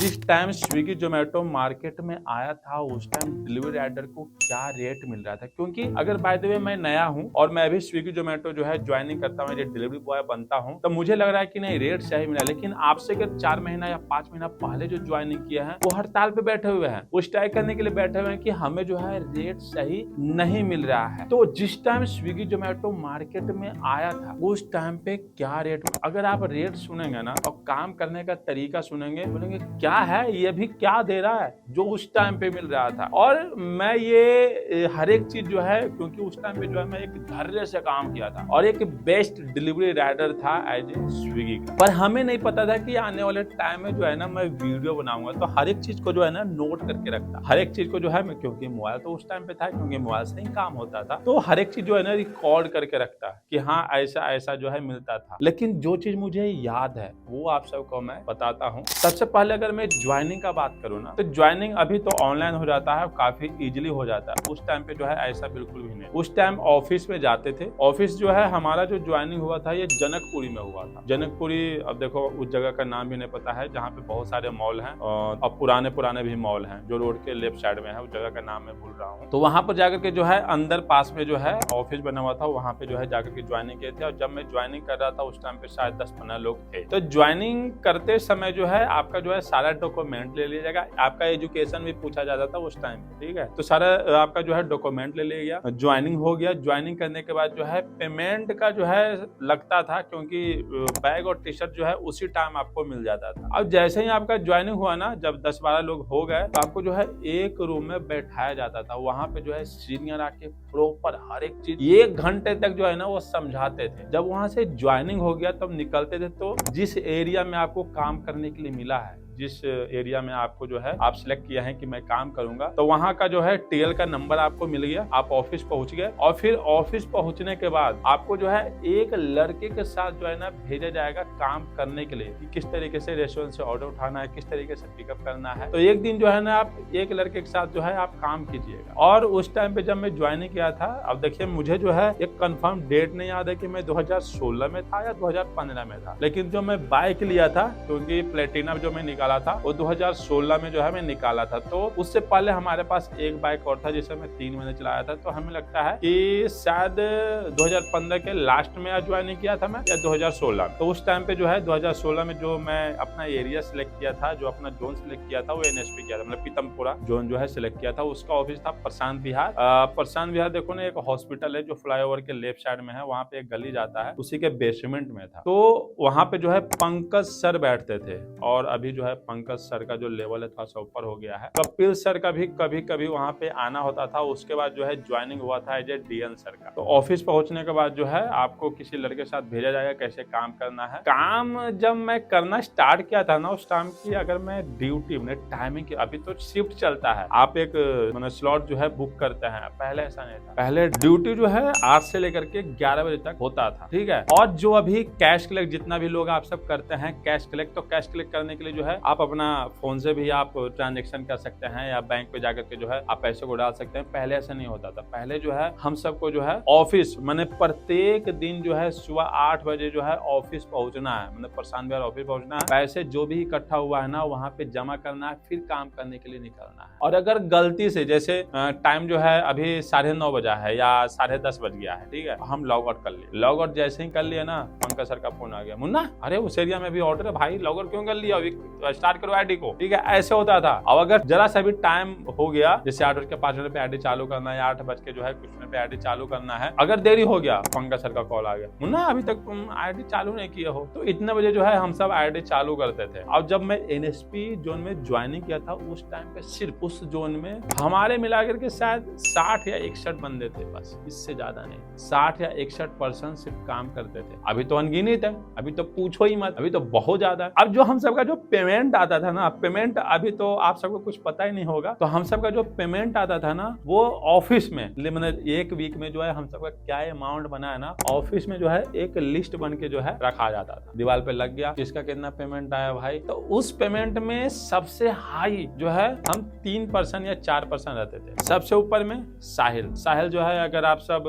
जिस time Swiggy Zomato market में आया था उस टाइम डिलीवरी राइडर को क्या रेट मिल रहा था, क्योंकि अगर बाय द वे मैं नया हूं और मैं भी स्विगी जोमेटो जो है ज्वाइनिंग करता हूं, डिलीवरी बॉय बनता हूं, तो मुझे लग रहा है कि नहीं रेट सही मिला। लेकिन आपसे अगर 4 महीना या 5 महीना पहले जो ज्वाइनिंग किया है वो हड़ताल पे बैठे हुए हैं, वो स्ट्राइक करने के लिए बैठे हुए हैं कि हमें जो है रेट सही नहीं मिल रहा है। तो जिस टाइम स्विगी जोमेटो मार्केट में आया था उस टाइम पे क्या रेट, अगर आप रेट सुनेंगे ना और काम करने का तरीका सुनेंगे, बोलेंगे क्या है ये भी क्या दे रहा है जो उस टाइम पे मिल रहा था। और मैं ये हर एक चीज जो है, क्योंकि उस टाइम पे जो है मैं एक धैर्य से काम किया था और एक बेस्ट डिलीवरी राइडर था एज ए स्विगी का। पर हमें नहीं पता था कि आने वाले टाइम में जो है ना मैं वीडियो बनाऊंगा, तो हर एक चीज को जो है ना नोट करके रखता, हर एक चीज को जो है मैं, क्योंकि मोबाइल तो उस टाइम पे था, क्योंकि मोबाइल से ही काम होता था, तो हर एक चीज जो है ना रिकॉर्ड करके रखता कि हाँ ऐसा ऐसा जो है मिलता था। लेकिन जो चीज मुझे याद है वो आप सबको मैं बताता हूँ। सबसे पहले अगर मैं ज्वाइनिंग का बात करूँ ना, तो ज्वाइनिंग अभी तो ऑनलाइन हो जाता है, काफी इजीली हो जाता है। उस टाइम पे जो है ऐसा बिल्कुल भी नहीं। उस टाइम ऑफिस में जाते थे। ऑफिस जो है हमारा जो ज्वाइनिंग हुआ था ये जनकपुरी में हुआ था। जनकपुरी, अब देखो उस जगह का नाम भी नहीं पता है, जहाँ पे बहुत सारे मॉल हैं और अब पुराने भी मॉल हैं जो रोड के लेफ्ट साइड में है, उस जगह का नाम मैं भूल रहा हूँ। तो वहां पर जाकर के जो है अंदर पास में जो है ऑफिस बना हुआ था, वहां पे जो है जाकर के ज्वाइनिंग किए थे। और जब मैं ज्वाइनिंग कर रहा था उस टाइम पे शायद 10-15 लोग थे। तो ज्वाइनिंग करते समय जो है आपका जो है सारा डॉक्यूमेंट ले लिया जाएगा, आपका एजुकेशन भी पूछा जाता था उस टाइम पे, ठीक है। तो सारा आपका जो है डॉक्यूमेंट ले लिया, ज्वाइनिंग हो गया। ज्वाइनिंग करने के बाद जो है पेमेंट का जो है लगता था, क्योंकि बैग और टी शर्ट जो है उसी टाइम आपको मिल जाता था। अब जैसे ही आपका ज्वाइनिंग हुआ ना, जब 10-12 लोग हो गए तो आपको जो है एक रूम में बैठाया जाता था। वहां पे जो है सीनियर आके प्रॉपर हर एक चीज 1 घंटे तक जो है ना वो समझाते थे। जब वहां से ज्वाइनिंग हो गया तब निकलते थे, तो जिस एरिया में आपको काम करने के लिए मिला है, जिस एरिया में आपको जो है आप सिलेक्ट किया है कि मैं काम करूंगा, तो वहां का जो है टीएल का नंबर आपको मिल गया, आप ऑफिस पहुंच गए। और फिर ऑफिस पहुंचने के बाद आपको जो है एक लड़के के साथ जो है ना भेजा जाएगा काम करने के लिए, कि किस तरीके से रेस्टोरेंट से ऑर्डर उठाना है, किस तरीके से पिकअप करना है। तो एक दिन जो है ना आप एक लड़के के साथ जो है आप काम कीजिएगा। और उस टाइम पे जब मैं ज्वाइनिंग किया था, अब देखिए मुझे जो है एक कंफर्म डेट नहीं याद है कि मैं 2016 में था या 2015 में था, लेकिन जो मैं बाइक लिया था, क्योंकि प्लेटिना जो मैं निकाला था वो 2016 में जो है मैं निकाला था। तो उससे पहले हमारे पास एक बाइक और था जिसे मैं 3 महीने चलाया था। तो हमें लगता है कि शायद 2015 के लास्ट में ज्वाइनिंग किया था मैं, या 2016। तो उस टाइम पे जो है 2016 में जो मैं अपना एरिया सिलेक्ट किया था, जो अपना जोन सिलेक्ट किया था, वो एनएसपी किया था, मतलब पीतमपुरा जोन जो है सिलेक्ट किया था। उसका ऑफिस था प्रशांत विहार। प्रशांत विहार देखो ना, एक हॉस्पिटल है जो फ्लाईओवर के लेफ्ट साइड में है, वहां पे एक गली जाता है, उसी के बेसमेंट में था। तो वहां पे जो है पंकज सर बैठते थे, और अभी जो है पंकज सर का जो लेवल है थोड़ा सा ऊपर हो गया है। कपिल सर का भी कभी कभी वहां पे आना होता था। उसके बाद जो है ज्वाइनिंग हुआ था एज ए डीएन सर का। तो ऑफिस पहुंचने के बाद जो है आपको किसी लड़के के साथ भेजा जाएगा कैसे काम करना है। काम जब मैं करना स्टार्ट किया था ना, उस टाइम की अगर मैं ड्यूटी टाइमिंग की, अभी तो शिफ्ट चलता है, आप एक मतलब स्लॉट जो है बुक करते हैं, पहले ऐसा नहीं था। पहले ड्यूटी जो है 8 से लेकर के 11 बजे तक होता था, ठीक है। और जो अभी कैश कलेक्ट जितना भी लोग आप सब करते हैं कैश कलेक्ट, तो कैश कलेक्ट करने के लिए जो है आप अपना फोन से भी आप ट्रांजैक्शन कर सकते हैं, या बैंक पे जाकर के जो है आप पैसे को डाल सकते हैं। पहले ऐसा नहीं होता था। पहले जो है हम सबको जो है ऑफिस, मैंने प्रत्येक दिन जो है सुबह 8 बजे जो है ऑफिस पहुंचना है, मतलब प्रशांत विहार ऑफिस पहुंचना है। पैसे जो भी इकट्ठा हुआ है ना वहां पे जमा करना है, फिर काम करने के लिए निकलना है। और अगर गलती से जैसे टाइम जो है अभी 9:30 बजा है या 10:30 बज गया है, ठीक है, हम लॉग आउट कर लिए। लॉग आउट जैसे ही कर लिया ना, पंकज सर का फोन आ गया, मुन्ना अरे उस एरिया में भी ऑर्डर है भाई, लॉग आउट क्यों कर लिया, स्टार्ट करो आईडी को, ठीक है। ऐसे होता था। अब अगर जरा सा भी टाइम हो गया, जैसे 8:05 पे आईडी चालू करना है, 8 बज के जो है कुछ मिनट पे आईडी चालू करना है, अगर देरी हो गया, पंकज सर का कॉल आ गया, मुन्ना अभी तक तुम आईडी चालू नहीं किए हो। तो इतने बजे जो है हम सब आईडी चालू करते थे। अब जब मैं एनएसपी जोन में ज्वाइनिंग किया था उस टाइम पे सिर्फ उस जोन में हमारे मिलाकर के शायद 60 या 61 बंदे थे, बस, इससे ज्यादा नहीं। 60 या 61% सिर्फ काम करते थे। अभी तो अनगिनत है, अभी तो पूछो ही मत, अभी तो बहुत ज्यादा है। अब जो हम सबका जो पेमेंट आता था ना, पेमेंट अभी तो आप सबको कुछ पता ही नहीं होगा, तो हम सबका जो पेमेंट आता था ना वो ऑफिस में, मतलब एक वीक में जो है हम सबका क्या अमाउंट बना है ना, ऑफिस में जो है एक लिस्ट बन के जो है रखा जाता था, दीवार पे लग गया किसका कितना पेमेंट आया भाई। तो उस पेमेंट में सबसे हाई जो है हम 3% या 4% रहते थे। सबसे ऊपर में साहिल जो है, अगर आप सब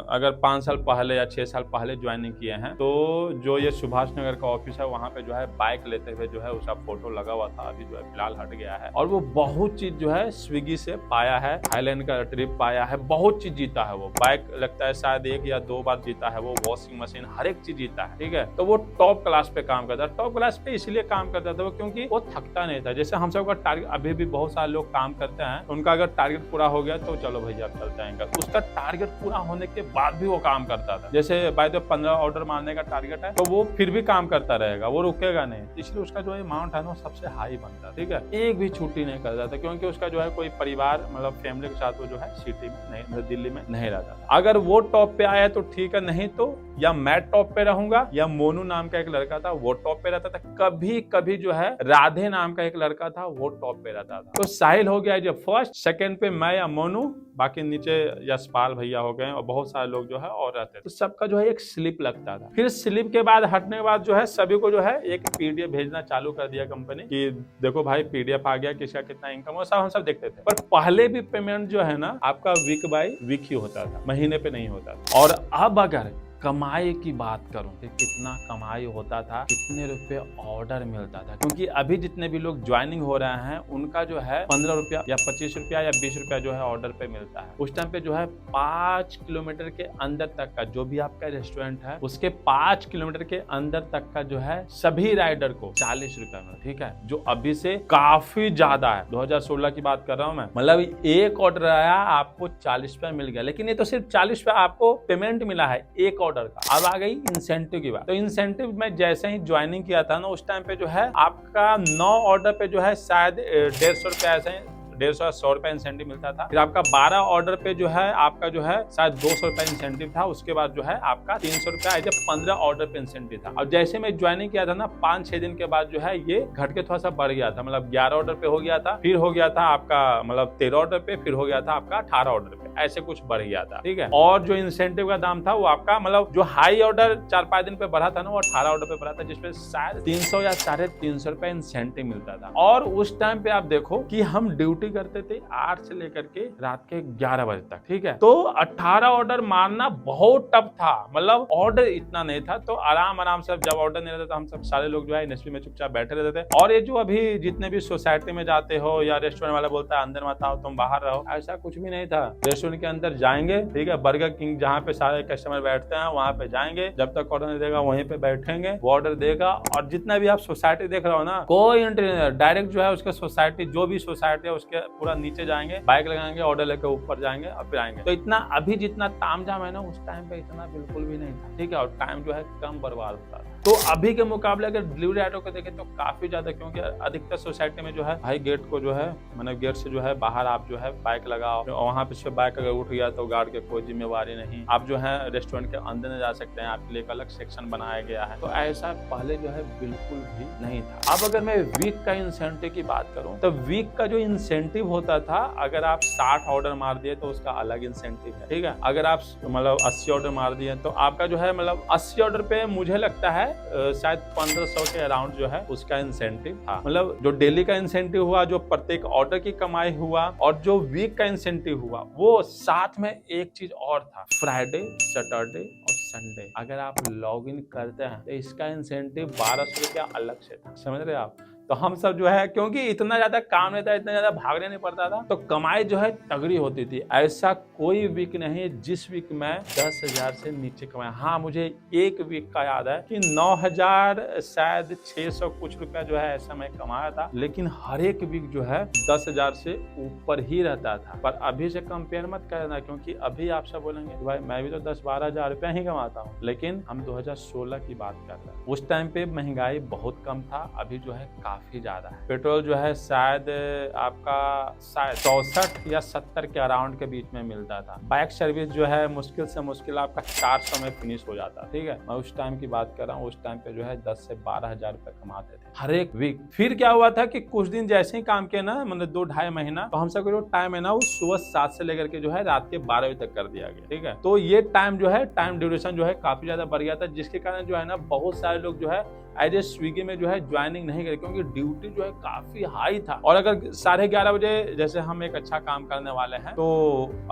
अगर 5 साल पहले या 6 साल पहले ज्वाइनिंग किए हैं, तो जो ये सुभाष नगर का ऑफिस है वहां पे जो है बाइक लेते हुए जो है उसका फोटो लगा हुआ था, अभी जो है फिलहाल हट गया है। और वो बहुत चीज जो है स्विगी से पाया है, थाईलैंड का ट्रिप पाया है, बहुत चीज जीता है वो। बाइक लगता है शायद 1 या 2 बार जीता है वो, वॉशिंग मशीन, हर एक चीज जीता है, ठीक है। तो वो टॉप क्लास पे काम करता है। टॉप क्लास पे इसलिए काम करता था वो क्योंकि वो थकता नहीं था। जैसे हम सबका टारगेट, अभी भी बहुत सारे लोग काम करते हैं, उनका अगर टारगेट पूरा हो गया तो चलो भैया चल जाएंगे, उसका टारगेट पूरा होने के बाद भी वो काम करता था। जैसे बाय द 15 ऑर्डर मारने का टारगेट है तो वो फिर भी काम करता रहेगा, वो रुकेगा नहीं। इसलिए उसका जो है अमाउंट है ना सबसे हाई बनता है, ठीक है। एक भी छुट्टी नहीं करता था क्योंकि उसका जो है कोई परिवार मतलब फैमिली के साथ वो जो है सिटी में नहीं, दिल्ली में नहीं रहता था। अगर वो टॉप पे आया तो ठीक है, नहीं तो या मैं टॉप पे रहूंगा या मोनू नाम का एक लड़का था वो टॉप पे रहता था। कभी कभी जो है राधे नाम का एक लड़का था वो टॉप पे रहता था। तो साहिल हो गया जो फर्स्ट, सेकंड पे मैं या मोनू, बाकी नीचे यशपाल भैया हो गए और बहुत सारे लोग जो है और रहते थे। तो सबका जो है एक स्लिप लगता था। फिर स्लिप के बाद हटने के बाद जो है सभी को जो है एक पीडीएफ भेजना चालू कर दिया कंपनी कि देखो भाई पीडीएफ आ गया, किसका कितना इनकम, वो सब हम सब देखते थे। पर पहले भी पेमेंट जो है ना आपका वीक बाय वीक ही होता था, महीने पे नहीं होता था। और अब अगर कमाई की बात करूं तो कितना कमाई होता था, कितने रुपए ऑर्डर मिलता था। क्योंकि अभी जितने भी लोग ज्वाइनिंग हो रहे हैं उनका जो है 15 रुपया या 25 रुपया या 20 रुपया जो है ऑर्डर पे मिलता है। उस टाइम पे जो है 5 किलोमीटर के अंदर तक का जो भी आपका रेस्टोरेंट है उसके 5 किलोमीटर के अंदर तक का जो है सभी राइडर को 40 रुपया में, ठीक है, जो अभी से काफी ज्यादा है। 2016 की बात कर रहा हूँ मैं, मतलब एक ऑर्डर आया आपको 40 रुपया मिल गया। लेकिन ये तो सिर्फ 40 रुपया आपको पेमेंट मिला है एक ऑर्डर का। अब आ गई इंसेंटिव की बात। तो इंसेंटिव में जैसे ही ज्वाइनिंग किया था ना उस टाइम पे जो है आपका 9 ऑर्डर पे जो है शायद 150 रुपया ऐसे 150-100 रुपया इंसेंटिव मिलता था। फिर आपका 12 ऑर्डर पे जो है आपका जो है शायद 200 रुपया इंसेंटिव था। उसके बाद जो है आपका 300 रुपया ऐसे 15 ऑर्डर पे इंसेंटिव था। और जैसे मैं ज्वाइनिंग किया था ना 5-6 दिन के बाद जो है ये घट के थोड़ा सा बढ़ गया था, मतलब 11 ऑर्डर पे हो गया था, फिर हो गया था आपका मतलब 13 ऑर्डर पे, फिर हो गया था आपका 18 ऑर्डर पे, ऐसे कुछ बढ़ गया था, ठीक है। और जो इंसेंटिव का दाम था वो आपका मतलब जो हाई ऑर्डर 4-5 दिन पे बढ़ा था ना वो 18 ऑर्डर पे बढ़ा था, जिसपे शायद 300 या 350 रुपया इंसेंटिव मिलता था। और उस टाइम पे आप देखो कि हम ड्यूटी करते थे 8 से लेकर के रात के 11 बजे तक, ठीक है। तो 18 ऑर्डर मारना बहुत टफ था, मतलब ऑर्डर इतना नहीं था। तो आराम से जब ऑर्डर नहीं रहता था हम सब सारे लोग जो है इंडस्ट्री में चुपचाप बैठे रहते थे। और ये जो अभी जितने भी सोसाइटी में जाते हो या रेस्टोरेंट वाला बोलता है अंदर मत आओ तुम बाहर रहो, ऐसा कुछ भी नहीं था। रेस्टोरेंट के अंदर जाएंगे, ठीक है, बर्गर किंग जहाँ पे सारे कस्टमर बैठते हैं वहां पे जाएंगे, जब तक ऑर्डर नहीं देगा वहीं पे बैठेंगे, वो ऑर्डर देगा। और जितना भी आप सोसाइटी देख रहे हो ना, कोई एंट्री डायरेक्ट जो है उसके सोसाइटी, जो भी सोसाइटी है उसके पूरा नीचे जाएंगे, बाइक लगाएंगे, ऑर्डर लेकर ऊपर जाएंगे और फिर आएंगे। तो इतना अभी जितना तामझाम है ना उस टाइम पे इतना बिल्कुल भी नहीं था, ठीक है। और टाइम जो है कम बर्बाद होता था। तो अभी के मुकाबले अगर डिलीवरी ऑटो को देखें तो काफी ज्यादा, क्योंकि अधिकतर सोसाइटी में जो है भाई गेट को जो है मतलब गेट से जो है बाहर आप जो है बाइक लगाओ, वहाँ पे बाइक अगर उठ गया तो गार्ड के कोई जिम्मेवारी नहीं। आप जो है रेस्टोरेंट के अंदर नहीं जा सकते हैं, आपके लिए एक अलग सेक्शन बनाया गया है। तो ऐसा पहले जो है बिल्कुल भी नहीं था। अब अगर मैं वीक का इंसेंटिव की बात करूं तो वीक का जो इंसेंटिव होता था, अगर आप 60 ऑर्डर मार दिए तो उसका अलग इंसेंटिव है, ठीक है। अगर आप मतलब 80 ऑर्डर मार दिए तो आपका जो है मतलब 80 ऑर्डर पे मुझे लगता है शायद 1500 के अराउंड जो है उसका इंसेंटिव था। मतलब जो डेली का इंसेंटिव हुआ, जो प्रत्येक ऑर्डर की कमाई हुआ, और जो वीक का इंसेंटिव हुआ, वो साथ में एक चीज और था, फ्राइडे, सैटरडे और संडे अगर आप लॉग इन करते हैं तो इसका इंसेंटिव 1200 रुपया अलग से था, समझ रहे आप। तो हम सब जो है क्योंकि इतना ज्यादा काम नहीं था, इतना ज्यादा भागने नहीं पड़ता था, तो कमाई जो है तगड़ी होती थी। ऐसा कोई वीक नहीं जिस वीक में 10,000 से नीचे कमाया। हाँ, मुझे एक वीक का याद है कि 9,000 शायद 600 कुछ रुपया जो है ऐसा मैं कमाया था, लेकिन हर एक वीक जो है 10,000 से ऊपर ही रहता था। पर अभी से कंपेयर मत करना, क्योंकि अभी आप सब बोलेंगे भाई मैं भी तो 10-12 हजार रुपया ही कमाता हूँ, लेकिन हम 2016 की बात कर रहे हैं। उस टाइम पे महंगाई बहुत कम था, अभी जो है काफी ज्यादा है। पेट्रोल जो है शायद आपका शायद 64 या 70 के अराउंड के बीच में मिलता था। बाइक सर्विस जो है मुश्किल से मुश्किल आपका 400 में फिनिश हो जाता, ठीक है। मैं उस टाइम की बात कर रहा हूँ, उस टाइम पे जो है 10 से 12 हजार रुपए कमाते थे हर एक वीक। फिर क्या हुआ था कि कुछ दिन जैसे ही काम किया ना, मतलब 2-2.5 महीना, तो हम सबका जो टाइम है ना वो सुबह 7 से लेकर के जो है रात के 12 बजे तक कर दिया गया, ठीक है। तो ये टाइम जो है, टाइम ड्यूरेशन जो है काफी ज्यादा बढ़ गया था, जिसके कारण जो है ना बहुत सारे लोग जो है एज ए स्विगी में जो है ज्वाइनिंग नहीं करी, क्योंकि ड्यूटी जो है काफी हाई था। और अगर 11:30 बजे जैसे हम एक अच्छा काम करने वाले हैं तो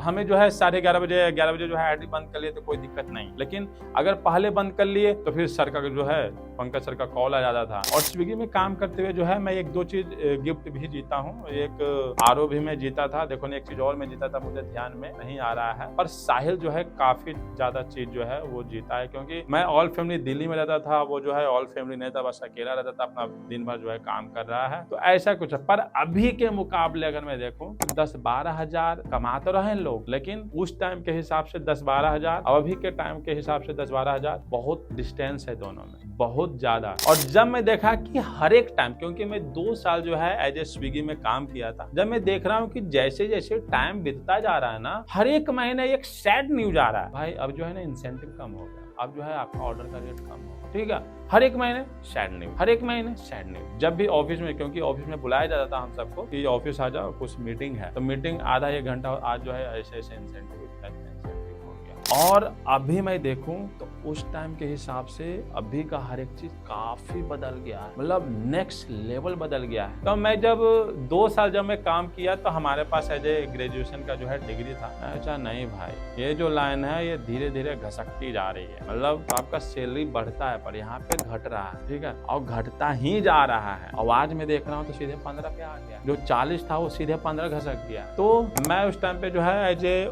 हमें जो है 11:30 बजे 11 बजे जो है आईडी बंद कर लिए तो कोई दिक्कत नहीं, लेकिन अगर पहले बंद कर लिए तो फिर सर का जो है पंकज सर का कॉल आ जाता था। और स्विगी में काम करते हुए जो है मैं 1-2 चीज गिफ्ट भी जीता हूँ। एक आरओ भी मैं जीता था, देखो एक चीज और मैं जीता था, मुझे ध्यान में नहीं आ रहा है, पर साहिल जो है काफी ज्यादा चीज जो है वो जीता है, क्योंकि मैं ऑल फैमिली दिल्ली में रहता था, वो जो है ऑल फैमिली नहीं था, बस अकेला रहता था, अपना दिन भर जो है काम कर रहा है। तो ऐसा कुछ है। पर अभी के मुकाबले अगर मैं देखूं तो 10-12 हजार कमा तो रहे लोग, लेकिन उस टाइम के हिसाब से 10-12 हजार और अभी के टाइम के हिसाब से 10-12 हजार बहुत डिस्टेंस है दोनों में, बहुत ज्यादा। और जब मैं देखा कि हर एक टाइम, क्योंकि मैं 2 साल जो है एज ए स्विगी में काम किया था, जब मैं देख रहा हूँ कि जैसे जैसे टाइम बीतता जा रहा है ना, हर एक महीने एक सैड न्यूज आ रहा है, भाई अब जो है ना इंसेंटिव कम हो गया, अब जो है आपका ऑर्डर का रेट कम होगा, ठीक है। हर एक महीने सैड न्यूज, हर एक महीने सैड न्यूज। जब भी ऑफिस में, क्योंकि ऑफिस में बुलाया जाता था हम सबको कि ऑफिस आ जाओ, कुछ मीटिंग है, तो मीटिंग आधा 1 घंटा, आज जो है ऐसे ऐसे इंसेंटिव हो गया। और अभी मैं देखूं तो उस टाइम के हिसाब से अभी का हर एक चीज काफी बदल गया है, मतलब नेक्स्ट लेवल बदल गया है। तो मैं जब 2 साल जब मैं काम किया तो हमारे पास एज ए ग्रेजुएशन का जो है डिग्री था। अच्छा नहीं भाई, ये जो लाइन है ये धीरे धीरे घसकती जा रही है, मतलब आपका सैलरी बढ़ता है पर यहाँ पे घट रहा है, ठीक है, और घटता ही जा रहा है। आवाज में देख रहा हूँ तो सीधे 15 पे आ गया, जो 40 था वो सीधे 15 घसक गया। तो मैं उस टाइम पे जो है एज ए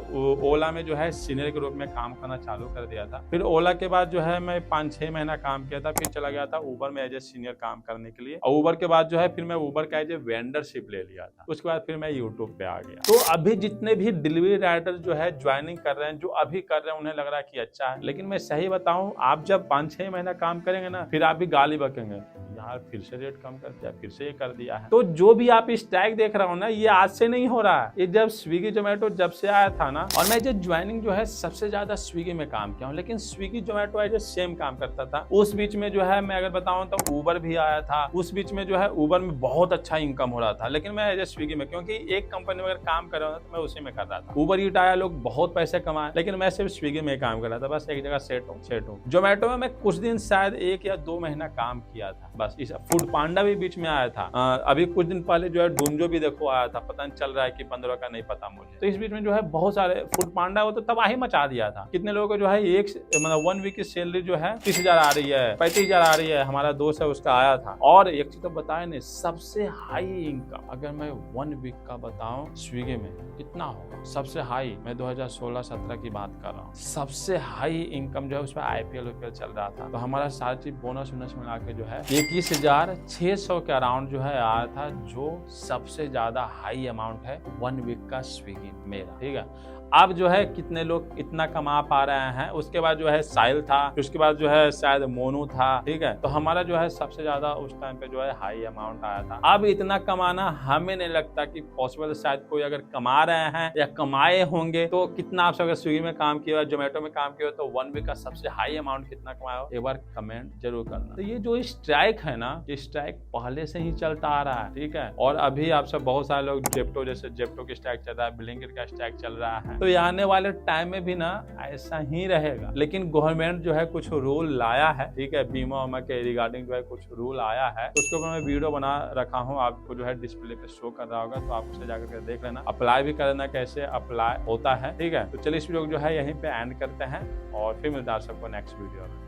ओला में जो है सीनियर के रूप में काम करना चालू कर दिया था। फिर ओला के बाद जो है मैं 5-6 महीना काम किया था, फिर चला गया था ऊबर में एज ए सीनियर काम करने के लिए। और ऊबर के बाद जो है फिर मैं ऊबर का एज ए वेंडरशिप ले लिया था। उसके बाद फिर मैं यूट्यूब पे आ गया। तो अभी जितने भी डिलीवरी राइडर जो है ज्वाइनिंग कर रहे हैं, जो अभी कर रहे हैं, उन्हें लग रहा है कि अच्छा है, लेकिन मैं सही बताऊं, आप जब 5-6 महीना काम करेंगे ना, फिर आप भी गाली बकेंगे, यार फिर से रेट कम कर दिया, फिर से ये कर दिया है। तो जो भी आप स्ट्राइक देख रहा हो ना, ये आज से नहीं हो रहा है, ये जब स्विगी जोमेटो जब से आया था ना, और मैं जो ज्वाइनिंग जो है सबसे ज्यादा स्विगी में काम किया हूँ, लेकिन Swiggy Zomato as a same काम करता था। उस बीच में जो है मैं अगर बताऊं तो ऊबर भी आया था, उस बीच में जो है ऊबर में बहुत अच्छा इनकम हो रहा था, लेकिन मैं एज ए स्विगी में, क्योंकि एक कंपनी में अगर काम कर रहा हूँ तो मैं उसी में कर रहा था। ऊबर ईट आया, लोग बहुत पैसे कमाए, लेकिन मैं सिर्फ स्विगी में काम कर रहा था, बस एक जगह सेट हूँ। जोमेटो में मैं कुछ दिन शायद 1 या 2 महीना काम किया था बस। इस फूड पांडा भी बीच में आया था, अभी कुछ दिन पहले जो है डूंजो भी देखो आया था, पता नहीं चल रहा है कि 15 का, नहीं पता मुझे। तो इस बीच में जो है बहुत सारे फूड पांडा, वो तो तबाही मचा दिया था। कितने लोगों को जो है मतलब 1 वीक की सैलरी जो है 30,000 आ रही है, 35,000 आ रही है। हमारा दोस्त है उसका आया था। और एक चीज तो बताया नहीं, सबसे हाई इनकम अगर मैं 1 वीक का बताऊं स्विगी में कितना होगा, सबसे हाई, मैं 2016-17 की बात कर रहा हूँ, सबसे हाई इनकम जो है उसमें IPL चल रहा था। तो हमारा सारी चीज बोनस मिला के जो है 21,600 के अराउंड जो है आया था, जो सबसे ज्यादा हाई अमाउंट है 1 वीक का स्विगी मेरा, ठीक है। अब जो है कितने लोग इतना कमा पा रहे हैं, उसके बाद जो है साहिल था, उसके बाद जो है शायद मोनू था, ठीक है। तो हमारा जो है सबसे ज्यादा उस टाइम पे जो है हाई अमाउंट आया था। अब इतना कमाना हमें नहीं लगता कि पॉसिबल, शायद कोई अगर कमा रहे हैं या कमाए होंगे तो कितना, आप अगर स्विगी में काम किया, जोमेटो में काम किया तो 1 वीक का सबसे हाई अमाउंट कितना कमाया हो, एक बार कमेंट जरूर करना। तो ये जो स्ट्राइक है ना, ये स्ट्राइक पहले से ही चलता आ रहा है, ठीक है। और अभी आप सब बहुत सारे लोग जेप्टो, जैसे जेप्टो की स्ट्राइक चल रहा है, ब्लिंकिट का स्ट्राइक चल रहा है, तो आने वाले टाइम में भी ना ऐसा ही रहेगा। लेकिन गवर्नमेंट जो है कुछ रूल लाया है, ठीक है, बीमा उमा के रिगार्डिंग जो है कुछ रूल आया है, तो उसके ऊपर मैं वीडियो बना रखा हूँ, आपको जो है डिस्प्ले पे शो कर रहा होगा, तो आप उसे जाकर के देख लेना, अप्लाई भी करना कैसे अप्लाई होता है, ठीक है। तो चलिए इस वीडियो जो है यहीं पे एंड करते हैं और फिर मिलता है सबको नेक्स्ट वीडियो में।